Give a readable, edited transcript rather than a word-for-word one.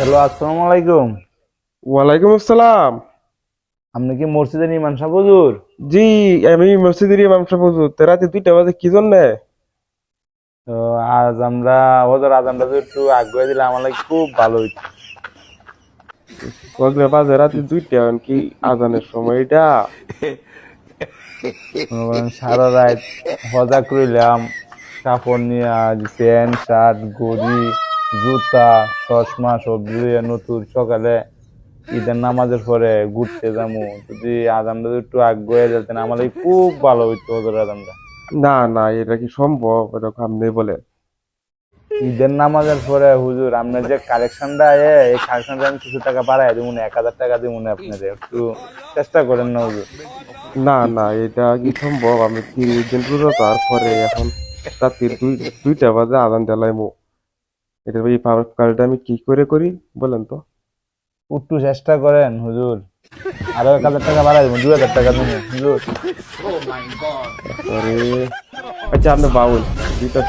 Hello, আসসালামু আলাইকুম। ওয়ালাইকুম আসসালাম। আপনি কি মসজিদের ইমাম সাহেব হুজুর? জি, আমি মসজিদের ইমাম সাহেব হুজুর। তো রাতে 2টা বাজে কি জন্য? তো আজ আমরা ওদের আজানটা যদি একটু আগ্রহ দিলে আমার লাগে খুব ভালো হইতো। কক্সবাজার বাজে রাতে 2টা, কি আজানের সময় এটা? মনে করেন সারা রাত হজা করিলাম, কাপড় নিয়ে আজ প্যান্ট শার্ট ঘড়ি জুতা চশমা সব লইয়া নতুন সকালে ঈদের নামাজের পরে ঘুরতে যাবো। যদি আজানটা যদি একটু আগ্রহ দিতেন আমার লাগে খুব ভালো হইতো ওদের আজানটা। না না, এটা কি সম্ভব? এরকম আপনি বলে? ঈদের নামাজের পরে হুজুর আপনার যে কালেকশনটা এই কালেকশনটা আমি কিছু টাকা বাড়াই দিব না, 1,000 টাকা দিব না আপনাদের, একটু চেষ্টা করেন না হুজুর। না না, এটা কি সম্ভব? আমি 30 দিন রোজা, তারপরে এখন রাতে 2টা বাজে আজান দিলাইমু। এটা এই কাজটা আমি কি করে করি বলেন তো? একটু চেষ্টা করেন হুজুর, আরো 1,000 টাকা বাড়াই দিব, 2,000 টাকা দিব হুজুর। আরে, আচ্ছা আপনি বাউল, দুইটা